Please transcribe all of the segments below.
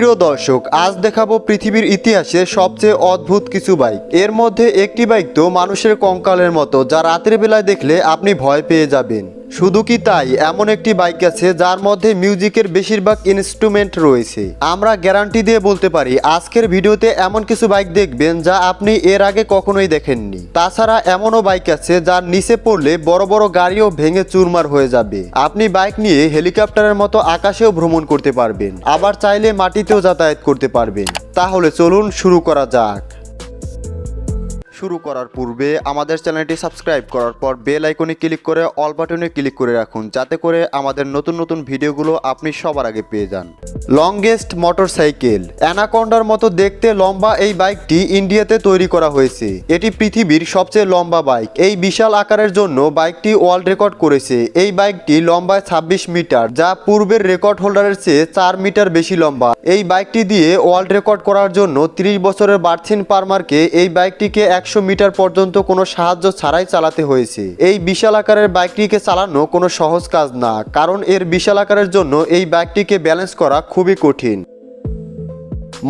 সুপ্রিয় দর্শক, আজ দেখাবো পৃথিবীর ইতিহাসে সবচেয়ে অদ্ভুত কিছু বাইক। এর মধ্যে একটি বাইক তো মানুষের কঙ্কালের মতো, যা রাতের বেলায় দেখলে আপনি ভয় পেয়ে যাবেন। শুধু কি তাই, এমন একটি বাইক আছে যার মধ্যে মিউজিকের বেশিরভাগ ইনস্ট্রুমেন্ট রয়েছে। আমরা গ্যারান্টি দিয়ে বলতে পারি আজকের ভিডিওতে এমন কিছু বাইক দেখবেন যা আপনি এর আগে কখনোই দেখেননি। তাছাড়া এমনও বাইক আছে যার নিচে পড়লে বড় বড় গাড়িও ভেঙে চুরমার হয়ে যাবে। আপনি বাইক নিয়ে হেলিকপ্টারের মতো আকাশেও ভ্রমণ করতে পারবেন, আবার চাইলে মাটিতেও যাতায়াত করতে পারবেন। তাহলে চলুন শুরু করা যাক। শুরু করার পূর্বে আমাদের চ্যানেলটি সাবস্ক্রাইব করার পর বেল আইকনে ক্লিক করে অল বাটনে ক্লিক করে রাখুন, যাতে করে আমাদের নতুন নতুন ভিডিওগুলো আপনি সবার আগে পেয়ে যান। Longest motorcycle. অ্যানাকোন্ডার মতো দেখতে লম্বা এই বাইকটি ইন্ডিয়াতে তৈরি করা হয়েছে। এটি পৃথিবীর সবচেয়ে লম্বা বাইক। এই বিশাল আকারের জন্য বাইকটি ওয়ার্ল্ড রেকর্ড করেছে। এই বাইকটি লম্বায় 26 মিটার, যা পূর্বের রেকর্ড হোল্ডারের চেয়ে 4 মিটার বেশি লম্বা। এই বাইকটি দিয়ে ওয়ার্ল্ড রেকর্ড করার জন্য 30 বছরের বার্থিন পারমারকে এই বাইকটিকে 100 মিটার পর্যন্ত কোনো সাহায্য ছাড়াই চালাতে হয়েছে। এই বিশাল আকারের বাইকটিকে চালানো কোনো সহজ কাজ না, কারণ এর বিশাল আকারের জন্য এই বাইকটিকে ব্যালেন্স করা খুবই কঠিন।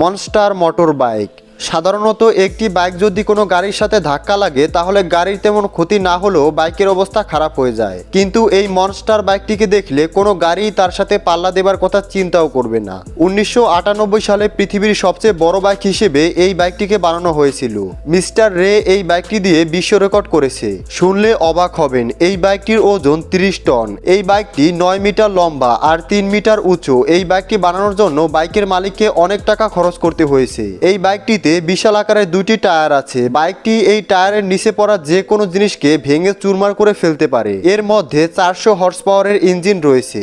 Monster motor bike. সাধারণত একটি বাইক যদি কোনো গাড়ির সাথে ধাক্কা লাগে তাহলে গাড়ির তেমন ক্ষতি না হলেও বাইকের অবস্থা খারাপ হয়ে যায়, কিন্তু এই মনস্টার বাইকটিকে দেখলে কোনো গাড়ি তার সাথে পাল্লা দেবার কথা চিন্তাও করবে না। 1998 সালে পৃথিবীর সবচেয়ে বড় বাইক হিসেবে এই বাইকটিকে বানানো হয়েছিল। মিস্টার রে এই বাইকটি দিয়ে বিশ্ব রেকর্ড করেছে। শুনলে অবাক হবেন, এই বাইকটির ওজন 30 টন। এই বাইকটি 9 মিটার লম্বা আর 3 মিটার উঁচু। এই বাইকটি বানানোর জন্য বাইকের মালিককে অনেক টাকা খরচ করতে হয়েছে। এই বাইকটিতে বিশাল আকারের 2টি টায়ার আছে। বাইকটি এই টায়ারের নিচে পড়া যে কোনো জিনিসকে ভেঙে চুরমার করে ফেলতে পারে। এর মধ্যে 400 হর্স পাওয়ারের ইঞ্জিন রয়েছে।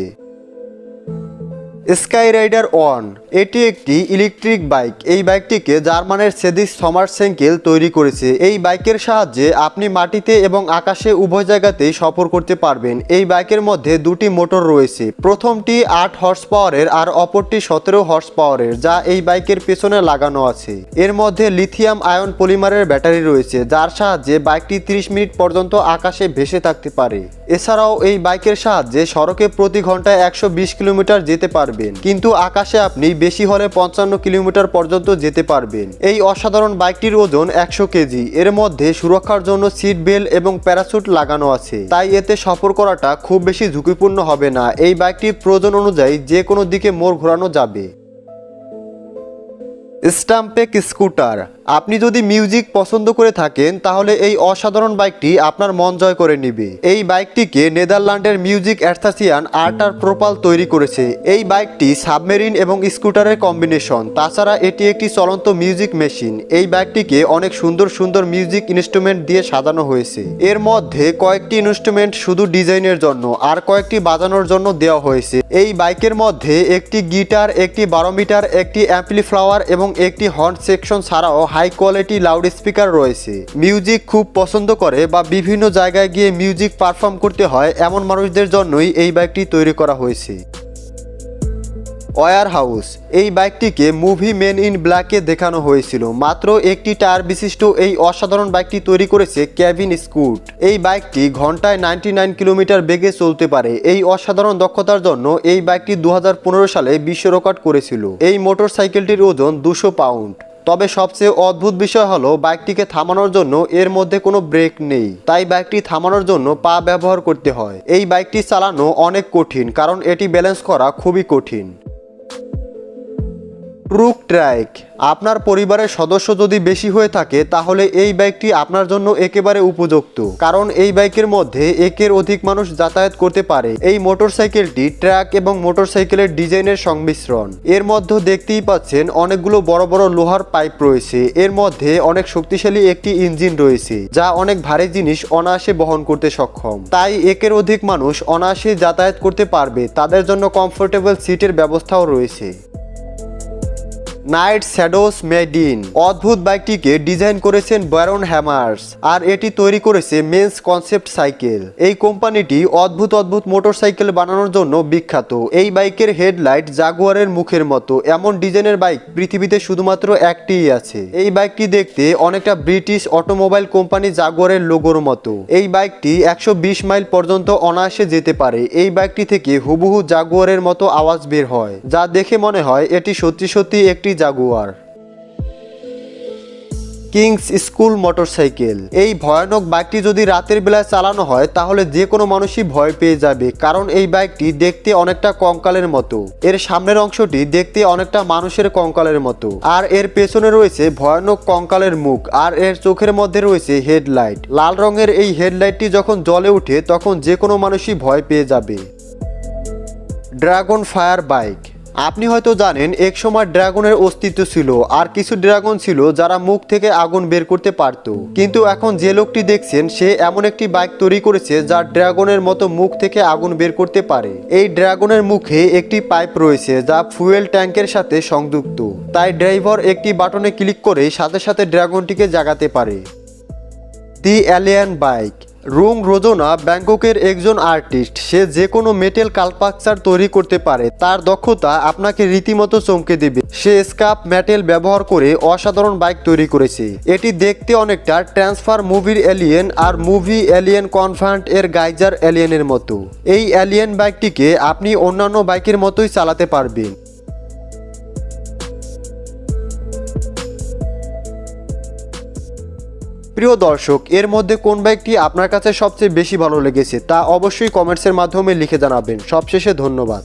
Sky rider 1। এটি একটি ইলেকট্রিক বাইক। এই বাইকটিকে জার্মানের সেদিস সমারসেঙ্কেল তৈরি করেছে। এই বাইকের সাহায্যে আপনি মাটিতে এবং আকাশে উভয় জায়গাতেই সফর করতে পারবেন। এই বাইকের মধ্যে 2টি মোটর রয়েছে। প্রথমটি 8 হর্স পাওয়ারের আর অপরটি 17 হর্স পাওয়ারের, যা এই বাইকের পেছনে লাগানো আছে। এর মধ্যে লিথিয়াম আয়ন পলিমারের ব্যাটারি রয়েছে, যার সাহায্যে বাইকটি 30 মিনিট পর্যন্ত আকাশে ভেসে থাকতে পারে। এছাড়াও এই বাইকের সাহায্যে সড়কে প্রতি ঘন্টায় 120 কিলোমিটার যেতে পারবেন, কিন্তু আকাশে আপনি বেশি হলে 55 কিলোমিটার পর্যন্ত যেতে পারবেন। এই অসাধারণ বাইকটির ওজন 100 কেজি। এর মধ্যে সুরক্ষার জন্য সিট বেল্ট এবং প্যারাসুট লাগানো আছে, তাই এতে সফর করাটা খুব বেশি ঝুঁকিপূর্ণ হবে না। এই বাইকটির প্রয়োজন অনুযায়ী যে কোনো দিকে মোড় ঘোরানো যাবে। স্টাম্পেক স্কুটার। আপনি যদি মিউজিক পছন্দ করে থাকেন তাহলে এই অসাধারণ বাইকটি আপনার মন জয় করে নেবে। এই বাইকটিকে নেদারল্যান্ডের মিউজিক অ্যাসোসিয়েশন আর্টার প্রোপাল তৈরি করেছে। এই বাইকটি সাবমেরিন এবং স্কুটারের কম্বিনেশন। তাছাড়া এটি একটি চলন্ত মিউজিক মেশিন। এই বাইকটিকে অনেক সুন্দর সুন্দর মিউজিক ইনস্ট্রুমেন্ট দিয়ে সাজানো হয়েছে। এর মধ্যে কয়েকটি ইনস্ট্রুমেন্ট শুধু ডিজাইনের জন্য আর কয়েকটি বাজানোর জন্য দেওয়া হয়েছে। এই বাইকের মধ্যে একটি গিটার, একটি বারোমিটার, একটি অ্যাম্পলিফায়ার এবং একটি হর্ন সেকশন ছাড়াও হাই কোয়ালিটি লাউড স্পিকার রয়েছে। মিউজিক খুব পছন্দ করে বা বিভিন্ন জায়গায় গিয়ে মিউজিক পারফর্ম করতে হয় এমন মানুষদের জন্যই এই বাইকটি তৈরি করা হয়েছে। War house. এই বাইকটিকে মুভি মেন ইন ব্ল্যাকে দেখানো হয়েছিল। মাত্র একটি টায়ার বিশিষ্ট এই অসাধারণ বাইকটি তৈরি করেছে কেভিন স্কুট। এই বাইকটি ঘন্টায় 99 কিলোমিটার বেগে চলতে পারে। এই অসাধারণ দক্ষতার জন্য এই বাইকটি 2015 সালে বিশ্ব রেকর্ড করেছিল। এই মোটরসাইকেলটির ওজন 200 পাউন্ড। তবে সবচেয়ে অদ্ভুত বিষয় হলো বাইকটিকে থামানোর জন্য এর মধ্যে কোনো ব্রেক নেই, তাই বাইকটি থামানোর জন্য পা ব্যবহার করতে হয়। এই বাইকটি চালানো অনেক কঠিন, কারণ এটি ব্যালেন্স করা খুবই কঠিন। ট্রুক ট্রাক। আপনার পরিবারের সদস্য যদি বেশি হয়ে থাকে তাহলে এই বাইকটি আপনার জন্য একেবারে উপযুক্ত, কারণ এই বাইকের মধ্যে একের অধিক মানুষ যাতায়াত করতে পারে। এই মোটরসাইকেলটি ট্রাক এবং মোটরসাইকেলের ডিজাইনের সংমিশ্রণ। এর মধ্যে দেখতেই পাচ্ছেন অনেকগুলো বড় বড় লোহার পাইপ রয়েছে। এর মধ্যে অনেক শক্তিশালী একটি ইঞ্জিন রয়েছে, যা অনেক ভারী জিনিস অনায়াসে বহন করতে সক্ষম। তাই একের অধিক মানুষ অনায়াসে যাতায়াত করতে পারবে। তাদের জন্য কমফোর্টেবল সিটের ব্যবস্থাও রয়েছে। নাইট শ্যাডোস মেডিন। অদ্ভুত বাইকটিকে ডিজাইন করেছেন ব্যারন হ্যামার্স, আর এটি তৈরি করেছে মেন্স কনসেপ্ট সাইকেল। এই কোম্পানিটি অদ্ভুত অদ্ভুত মোটরসাইকেল বানানোর জন্য বিখ্যাত। এই বাইকের হেডলাইট জাগুয়ারের মুখের মতো। এমন ডিজাইনের বাইক পৃথিবীতে শুধুমাত্র একটিই আছে। এই বাইকটি দেখতে অনেকটা ব্রিটিশ অটোমোবাইল কোম্পানি জাগুয়ারের লোগোর মতো। এই বাইকটি 120 মাইল পর্যন্ত অনায়াসে যেতে পারে। এই বাইকটি থেকে হুবহু জাগুয়ারের মতো আওয়াজ বের হয়, যা দেখে মনে হয় এটি সত্যি সত্যি একটি জাগুয়ার। Kings school motorcycle. এই ভয়ানক বাইকটি যদি রাতের বেলায় চালানো হয় তাহলে যে কোনো মানুষই ভয় পেয়ে যাবে, কারণ এই বাইকটি দেখতে অনেকটা কঙ্কালের মতো। এর সামনের অংশটি দেখতে অনেকটা মানুষের কঙ্কালের মতো, আর এর পেছনে রয়েছে ভয়ানক কঙ্কালের মুখ, আর এর চোখের মধ্যে রয়েছে হেডলাইট। লাল রঙের এই হেডলাইটটি যখন জ্বলে ওঠে তখন যে কোনো মানুষই ভয় পেয়ে যাবে। Dragon fire bike. আপনি হয়তো জানেন এক সময় ড্রাগনের অস্তিত্ব ছিল, আর কিছু ড্রাগন ছিল যারা মুখ থেকে আগুন বের করতে পারত। কিন্তু এখন যে লোকটি দেখছেন সে এমন একটি বাইক তৈরি করেছে যা ড্রাগনের মতো মুখ থেকে আগুন বের করতে পারে। এই ড্রাগনের মুখে একটি পাইপ রয়েছে যা ফুয়েল ট্যাঙ্কের সাথে সংযুক্ত, তাই ড্রাইভার একটি বাটনে ক্লিক করে সাথে সাথে ড্রাগনটিকে জাগাতে পারে। দি এলিয়ান বাইক। রুং রোজনা ব্যাংককের একজন আর্টিস্ট। সে যে কোনো মেটেল কালপাকচার তৈরি করতে পারে। তার দক্ষতা আপনাকে রীতিমতো চমকে দেবে। সে স্ক্র্যাপ মেটেল ব্যবহার করে অসাধারণ বাইক তৈরি করেছে। এটি দেখতে অনেকটা ট্রান্সফার মুভির এলিয়েন আর মুভি এলিয়েন কনভার্ট এর গাইজার এলিয়েনের মতো। এই এলিয়েন বাইকটিকে আপনি অন্যান্য বাইকের মতোই চালাতে পারবেন। প্রিয় দর্শক, এর মধ্যে কোন বাইকটি আপনার কাছে সবচেয়ে বেশি ভালো লেগেছে তা অবশ্যই কমেন্টসের মাধ্যমে লিখে জানাবেন। সবশেষে ধন্যবাদ।